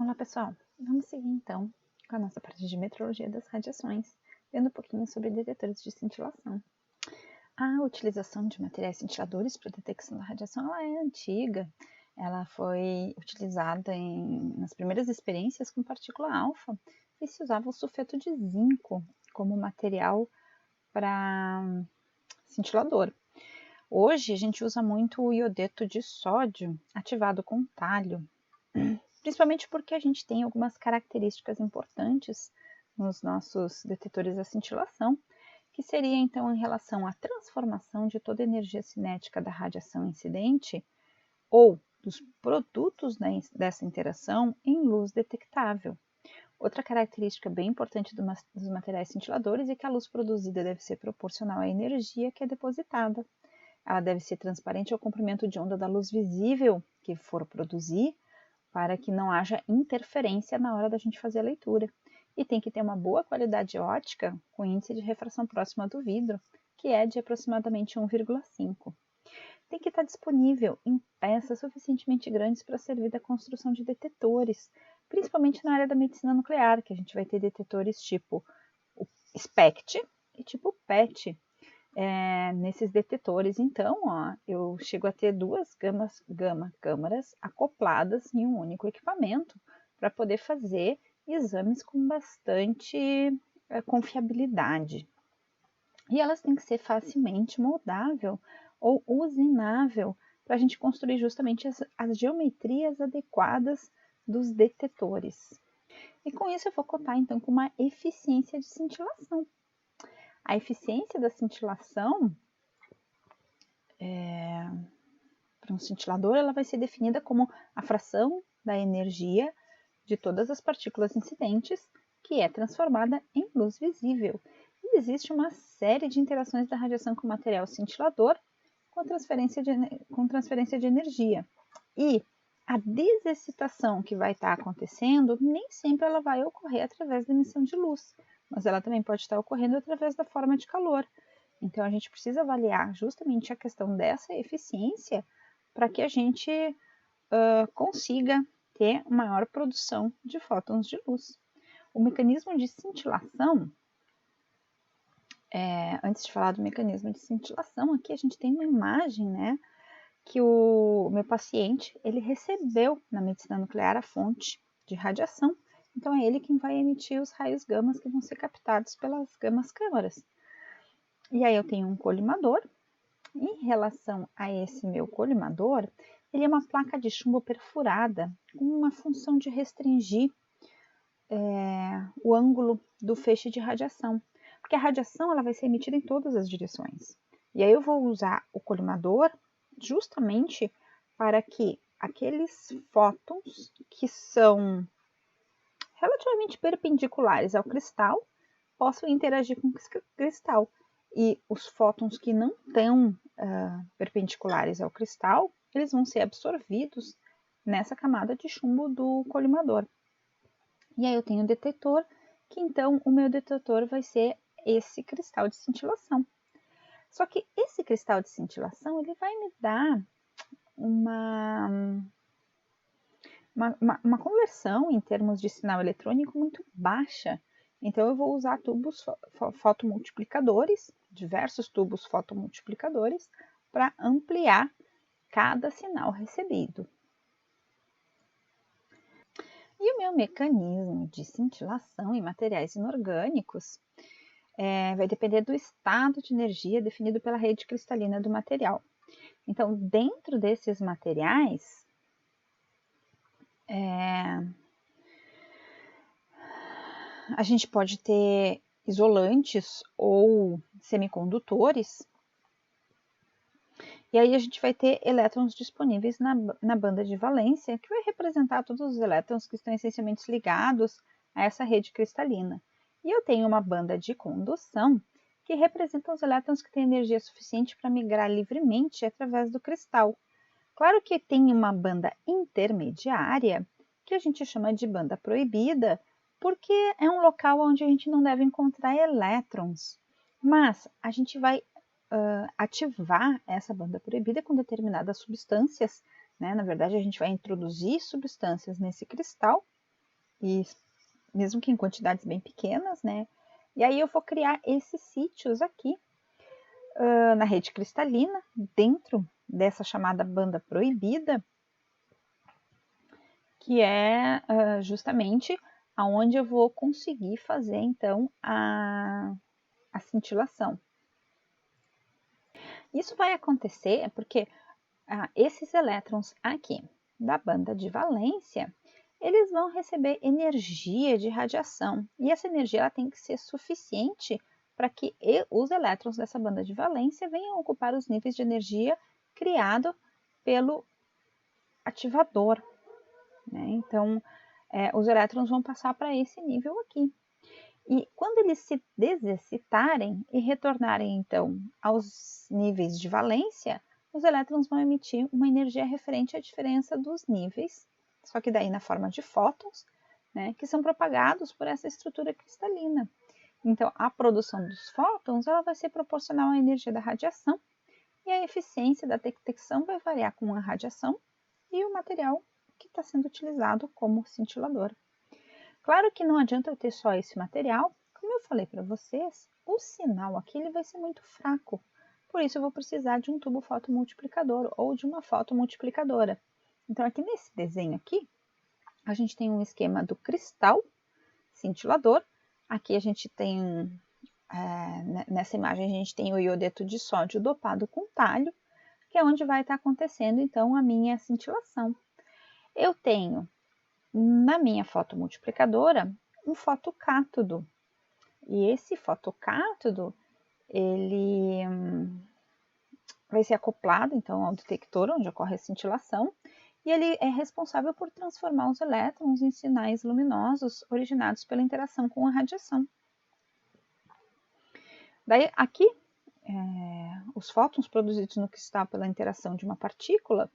Olá pessoal, vamos seguir então com a nossa parte de metrologia das radiações, vendo um pouquinho sobre detetores de cintilação. A utilização de materiais cintiladores para detecção da radiação ela é antiga, ela foi utilizada nas primeiras experiências com partícula alfa e se usava o sulfeto de zinco como material para cintilador. Hoje a gente usa muito o iodeto de sódio ativado com talho, principalmente porque a gente tem algumas características importantes nos nossos detetores da cintilação, que seria então em relação à transformação de toda a energia cinética da radiação incidente ou dos produtos dessa interação em luz detectável. Outra característica bem importante dos materiais cintiladores é que a luz produzida deve ser proporcional à energia que é depositada. Ela deve ser transparente ao comprimento de onda da luz visível que for produzir, para que não haja interferência na hora da gente fazer a leitura. E tem que ter uma boa qualidade óptica com índice de refração próxima do vidro, que é de aproximadamente 1,5. Tem que estar disponível em peças suficientemente grandes para servir da construção de detetores, principalmente na área da medicina nuclear, que a gente vai ter detetores tipo o SPECT e tipo PET. Nesses detetores, então, eu chego a ter duas câmaras acopladas em um único equipamento para poder fazer exames com bastante confiabilidade. E elas têm que ser facilmente moldável ou usinável para a gente construir justamente as geometrias adequadas dos detetores. E com isso eu vou contar então com uma eficiência de cintilação. A eficiência da cintilação para um cintilador, ela vai ser definida como a fração da energia de todas as partículas incidentes que é transformada em luz visível. E existe uma série de interações da radiação com o material cintilador com transferência de energia. E a desexcitação que vai estar acontecendo, nem sempre ela vai ocorrer através da emissão de luz, mas ela também pode estar ocorrendo através da forma de calor. Então, a gente precisa avaliar justamente a questão dessa eficiência para que a gente consiga ter maior produção de fótons de luz. O mecanismo de cintilação, antes de falar do mecanismo de cintilação, aqui a gente tem uma imagem, né, que o meu paciente, ele recebeu na medicina nuclear a fonte de radiação, então é ele quem vai emitir os raios gamas que vão ser captados pelas gamas câmaras. E aí eu tenho um colimador. Em relação a esse meu colimador, ele é uma placa de chumbo perfurada com uma função de restringir o ângulo do feixe de radiação, porque a radiação ela vai ser emitida em todas as direções. E aí eu vou usar o colimador justamente para que aqueles fótons que são relativamente perpendiculares ao cristal possam interagir com o cristal. E os fótons que não estão perpendiculares ao cristal, eles vão ser absorvidos nessa camada de chumbo do colimador. E aí eu tenho o detetor, que então o meu detetor vai ser esse cristal de cintilação. Só que esse cristal de cintilação, ele vai me dar uma conversão em termos de sinal eletrônico muito baixa. Então, eu vou usar tubos fotomultiplicadores, diversos tubos fotomultiplicadores, para ampliar cada sinal recebido. E o meu mecanismo de cintilação em materiais inorgânicos vai depender do estado de energia definido pela rede cristalina do material. Então, dentro desses materiais, a gente pode ter isolantes ou semicondutores, e aí a gente vai ter elétrons disponíveis na banda de valência, que vai representar todos os elétrons que estão essencialmente ligados a essa rede cristalina. E eu tenho uma banda de condução, que representa os elétrons que têm energia suficiente para migrar livremente através do cristal. Claro que tem uma banda intermediária, que a gente chama de banda proibida, porque é um local onde a gente não deve encontrar elétrons. Mas a gente vai ativar essa banda proibida com determinadas substâncias, né? Na verdade, a gente vai introduzir substâncias nesse cristal e mesmo que em quantidades bem pequenas, né? E aí eu vou criar esses sítios aqui na rede cristalina, dentro dessa chamada banda proibida, que é justamente aonde eu vou conseguir fazer, então, a cintilação. Isso vai acontecer porque esses elétrons aqui da banda de valência, eles vão receber energia de radiação. E essa energia ela tem que ser suficiente para que os elétrons dessa banda de valência venham ocupar os níveis de energia criado pelo ativador, né? Então, os elétrons vão passar para esse nível aqui. E quando eles se desexcitarem e retornarem, então, aos níveis de valência, os elétrons vão emitir uma energia referente à diferença dos níveis, só que daí na forma de fótons, né, que são propagados por essa estrutura cristalina. Então, a produção dos fótons ela vai ser proporcional à energia da radiação, e a eficiência da detecção vai variar com a radiação e o material que está sendo utilizado como cintilador. Claro que não adianta eu ter só esse material, como eu falei para vocês, o sinal aqui ele vai ser muito fraco, por isso eu vou precisar de um tubo fotomultiplicador ou de uma fotomultiplicadora. Então aqui nesse desenho aqui, a gente tem um esquema do cristal cintilador, aqui a gente tem, nessa imagem a gente tem o iodeto de sódio dopado com talho, que é onde vai estar acontecendo então a minha cintilação. Eu tenho na minha fotomultiplicadora um fotocátodo. E esse fotocátodo, ele vai ser acoplado então ao detector onde ocorre a cintilação, e ele é responsável por transformar os elétrons em sinais luminosos originados pela interação com a radiação. Daí aqui, os fótons produzidos no cristal pela interação de uma partícula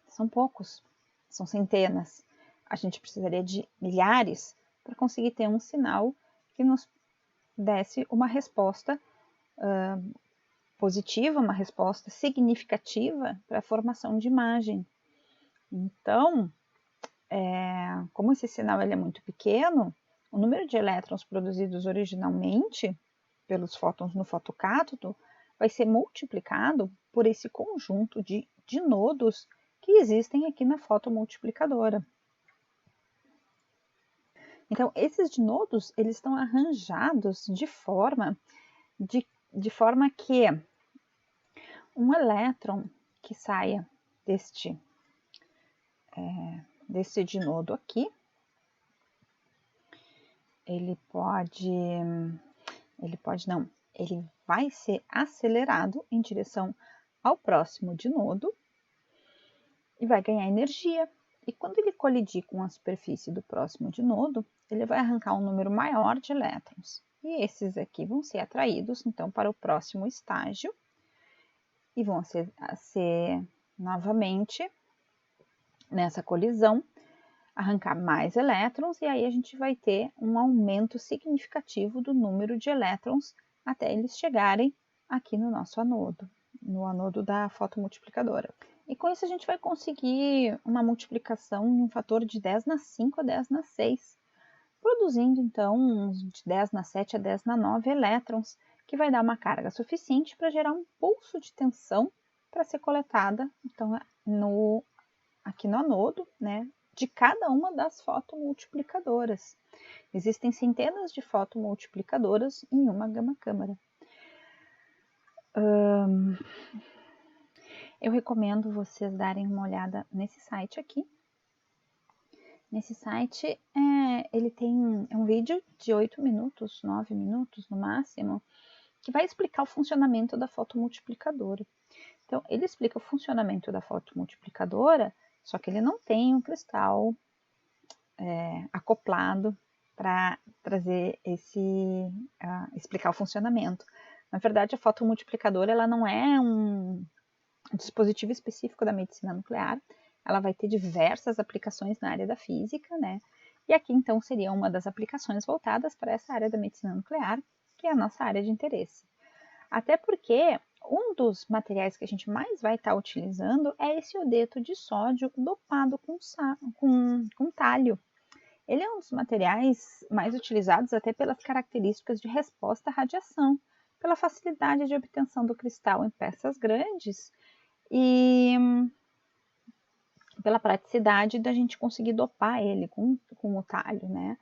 são poucos, são centenas. A gente precisaria de milhares para conseguir ter um sinal que nos desse uma resposta positiva, uma resposta significativa para a formação de imagem. Então, como esse sinal ele é muito pequeno, o número de elétrons produzidos originalmente pelos fótons no fotocátodo vai ser multiplicado por esse conjunto de dinodos que existem aqui na fotomultiplicadora. Então, esses dinodos eles estão arranjados de forma que um elétron que saia deste dinodo aqui, ele vai ser acelerado em direção ao próximo dinodo e vai ganhar energia. E quando ele colidir com a superfície do próximo dinodo, ele vai arrancar um número maior de elétrons. E esses aqui vão ser atraídos, então, para o próximo estágio e vão ser novamente, nessa colisão, arrancar mais elétrons e aí a gente vai ter um aumento significativo do número de elétrons até eles chegarem aqui no nosso anodo, no anodo da fotomultiplicadora. E com isso a gente vai conseguir uma multiplicação em um fator de 10 na 5 a 10 na 6, produzindo então de 10 na 7 a 10 na 9 elétrons, que vai dar uma carga suficiente para gerar um pulso de tensão para ser coletada então aqui no anodo, né, de cada uma das fotomultiplicadoras. Existem centenas de fotomultiplicadoras em uma gama-câmara. Eu recomendo vocês darem uma olhada nesse site aqui. Nesse site, ele tem um vídeo de 8 minutos, 9 minutos no máximo, que vai explicar o funcionamento da fotomultiplicadora. Então, ele explica o funcionamento da fotomultiplicadora, só que ele não tem um cristal acoplado para trazer explicar o funcionamento. Na verdade, a fotomultiplicadora ela não é um dispositivo específico da medicina nuclear, ela vai ter diversas aplicações na área da física, né? E aqui, então, seria uma das aplicações voltadas para essa área da medicina nuclear, que é a nossa área de interesse. Até porque um dos materiais que a gente mais vai estar utilizando é esse iodeto de sódio dopado com talho. Ele é um dos materiais mais utilizados até pelas características de resposta à radiação, pela facilidade de obtenção do cristal em peças grandes e pela praticidade da gente conseguir dopar ele com o talho, né?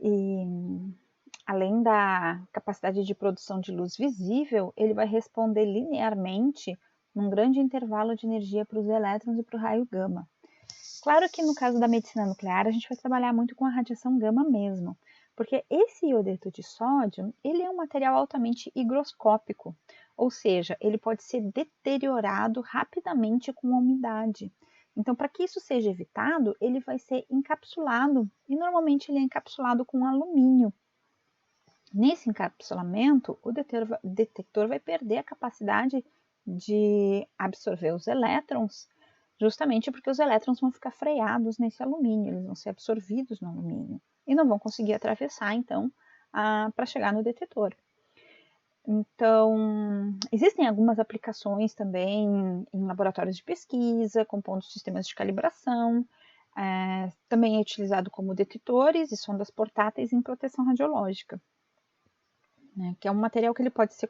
E além da capacidade de produção de luz visível, ele vai responder linearmente num grande intervalo de energia para os elétrons e para o raio gama. Claro que no caso da medicina nuclear, a gente vai trabalhar muito com a radiação gama mesmo, porque esse iodeto de sódio, ele é um material altamente higroscópico, ou seja, ele pode ser deteriorado rapidamente com a umidade. Então, para que isso seja evitado, ele vai ser encapsulado, e normalmente ele é encapsulado com alumínio. Nesse encapsulamento, o detector vai perder a capacidade de absorver os elétrons, justamente porque os elétrons vão ficar freados nesse alumínio, eles vão ser absorvidos no alumínio e não vão conseguir atravessar, então, para chegar no detetor. Então, existem algumas aplicações também em laboratórios de pesquisa, compondo sistemas de calibração, também é utilizado como detetores e sondas portáteis em proteção radiológica, né, que é um material que ele pode ser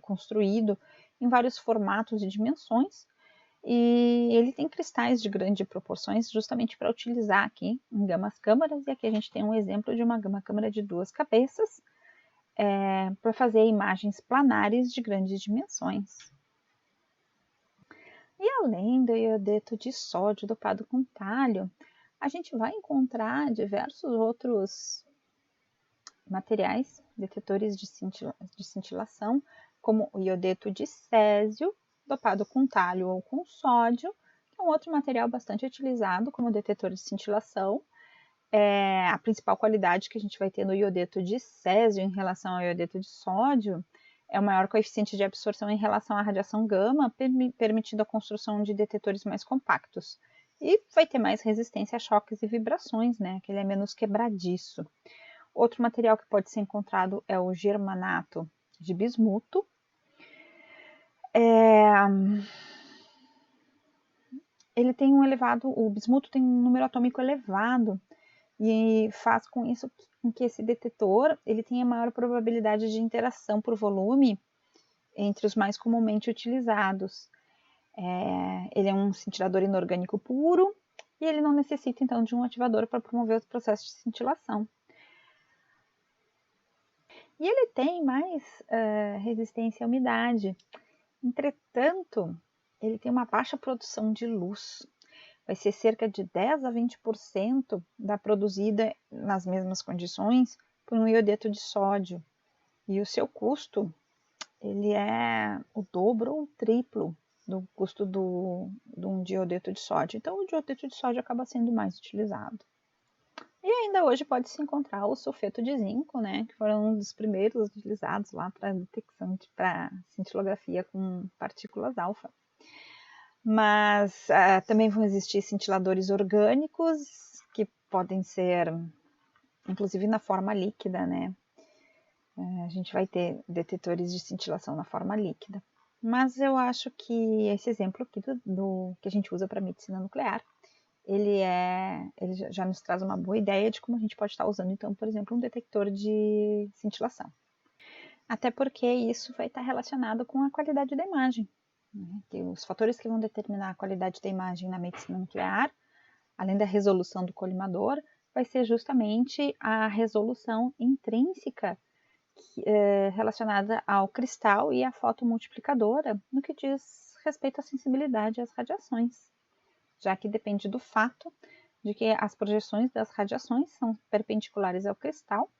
construído em vários formatos e dimensões, e ele tem cristais de grandes proporções justamente para utilizar aqui em gamas câmaras, e aqui a gente tem um exemplo de uma gama câmara de 2 cabeças, para fazer imagens planares de grandes dimensões. E além do iodeto de sódio dopado com talho, a gente vai encontrar diversos outros materiais, detetores de cintilação, como o iodeto de césio, dopado com talho ou com sódio, que é um outro material bastante utilizado como detetor de cintilação. A principal qualidade que a gente vai ter no iodeto de césio em relação ao iodeto de sódio é o maior coeficiente de absorção em relação à radiação gama, permitindo a construção de detetores mais compactos. E vai ter mais resistência a choques e vibrações, né? Que ele é menos quebradiço. Outro material que pode ser encontrado é o germanato de bismuto. Ele tem o bismuto tem um número atômico elevado e faz com isso com que esse detetor ele tenha maior probabilidade de interação por volume entre os mais comumente utilizados. Ele é um cintilador inorgânico puro e ele não necessita, então, de um ativador para promover o processo de cintilação. E ele tem mais resistência à umidade. Entretanto, ele tem uma baixa produção de luz. Vai ser cerca de 10 a 20% da produzida nas mesmas condições por um iodeto de sódio. E o seu custo, ele é o dobro ou o triplo do custo de um iodeto de sódio. Então, o iodeto de sódio acaba sendo mais utilizado. E ainda hoje pode-se encontrar o sulfeto de zinco, né, que foram um dos primeiros utilizados lá para detecção, para cintilografia com partículas alfa. Mas também vão existir cintiladores orgânicos, que podem ser, inclusive na forma líquida, né? A gente vai ter detetores de cintilação na forma líquida. Mas eu acho que esse exemplo aqui do que a gente usa para medicina nuclear, ele já nos traz uma boa ideia de como a gente pode estar usando, então, por exemplo, um detector de cintilação. Até porque isso vai estar relacionado com a qualidade da imagem. Que os fatores que vão determinar a qualidade da imagem na medicina nuclear, além da resolução do colimador, vai ser justamente a resolução intrínseca relacionada ao cristal e à fotomultiplicadora, no que diz respeito à sensibilidade às radiações, já que depende do fato de que as projeções das radiações são perpendiculares ao cristal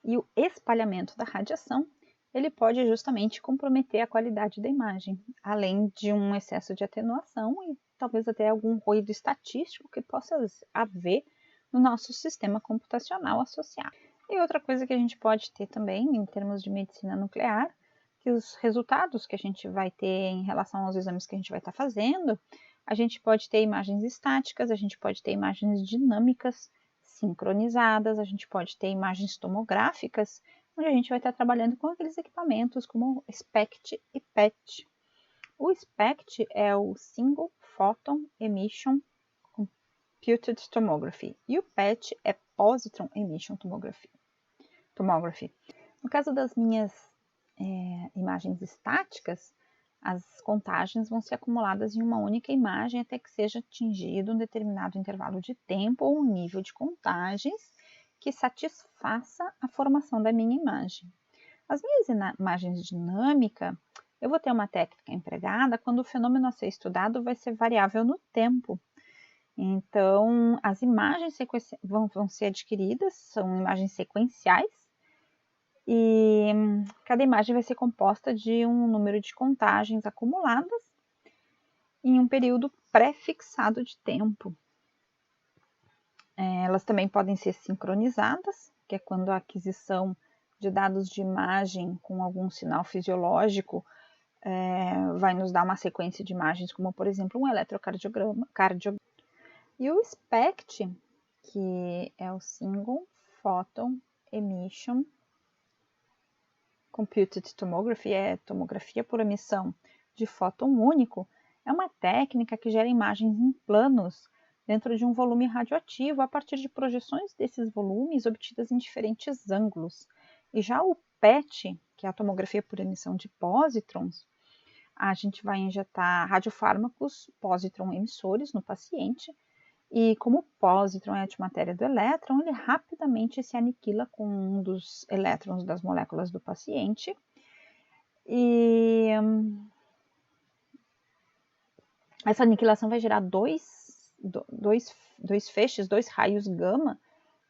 e o espalhamento da radiação ele pode justamente comprometer a qualidade da imagem, além de um excesso de atenuação e talvez até algum ruído estatístico que possa haver no nosso sistema computacional associado. E outra coisa que a gente pode ter também, em termos de medicina nuclear, que os resultados que a gente vai ter em relação aos exames que a gente vai estar fazendo, a gente pode ter imagens estáticas, a gente pode ter imagens dinâmicas, sincronizadas, a gente pode ter imagens tomográficas, onde a gente vai estar trabalhando com aqueles equipamentos como SPECT e PET. O SPECT é o Single Photon Emission Computed Tomography. E o PET é Positron Emission Tomography. No caso das minhas imagens estáticas, as contagens vão ser acumuladas em uma única imagem até que seja atingido um determinado intervalo de tempo ou um nível de contagens que satisfaça a formação da minha imagem. As minhas imagens dinâmicas, eu vou ter uma técnica empregada quando o fenômeno a ser estudado vai ser variável no tempo. Então, as imagens vão ser adquiridas, são imagens sequenciais, e cada imagem vai ser composta de um número de contagens acumuladas em um período pré-fixado de tempo. Elas também podem ser sincronizadas, que é quando a aquisição de dados de imagem com algum sinal fisiológico vai nos dar uma sequência de imagens, como por exemplo um eletrocardiograma. E o SPECT, que é o Single Photon Emission Computed Tomography, é tomografia por emissão de fóton único, é uma técnica que gera imagens em planos dentro de um volume radioativo a partir de projeções desses volumes obtidas em diferentes ângulos. E já o PET, que é a tomografia por emissão de pósitrons, a gente vai injetar radiofármacos pósitron emissores no paciente, e como o pósitron é a antimatéria do elétron, ele rapidamente se aniquila com um dos elétrons das moléculas do paciente. E essa aniquilação vai gerar dois feixes, dois raios gama,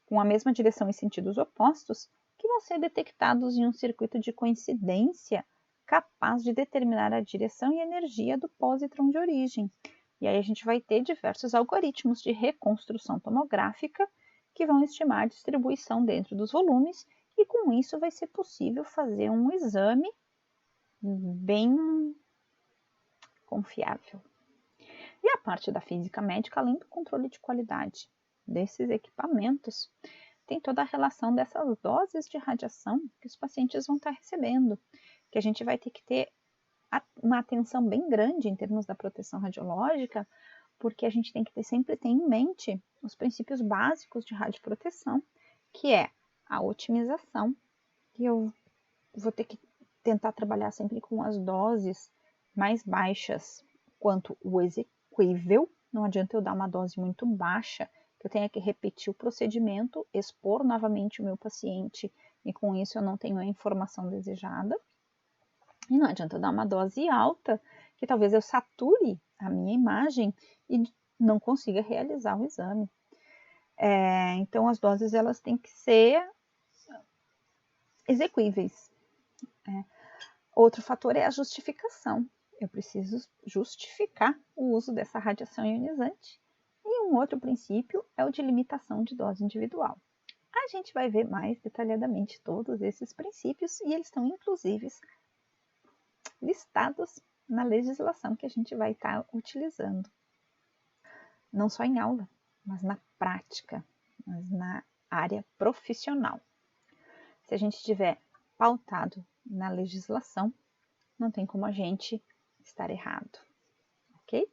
com a mesma direção e sentidos opostos, que vão ser detectados em um circuito de coincidência capaz de determinar a direção e energia do pósitron de origem. E aí a gente vai ter diversos algoritmos de reconstrução tomográfica que vão estimar a distribuição dentro dos volumes, e com isso vai ser possível fazer um exame bem confiável. E a parte da física médica, além do controle de qualidade desses equipamentos, tem toda a relação dessas doses de radiação que os pacientes vão estar recebendo, que a gente vai ter que ter uma atenção bem grande em termos da proteção radiológica, porque a gente tem que sempre ter em mente os princípios básicos de radioproteção, que é a otimização, que eu vou ter que tentar trabalhar sempre com as doses mais baixas quanto o exequível. Não adianta eu dar uma dose muito baixa, que eu tenha que repetir o procedimento, expor novamente o meu paciente, e com isso eu não tenho a informação desejada. E não adianta eu dar uma dose alta, que talvez eu sature a minha imagem e não consiga realizar o exame. Então, as doses elas têm que ser exequíveis. Outro fator é a justificação. Eu preciso justificar o uso dessa radiação ionizante. E um outro princípio é o de limitação de dose individual. A gente vai ver mais detalhadamente todos esses princípios, e eles estão inclusive listados na legislação que a gente vai estar utilizando. Não só em aula, mas na prática, mas na área profissional. Se a gente estiver pautado na legislação, não tem como a gente estar errado, ok?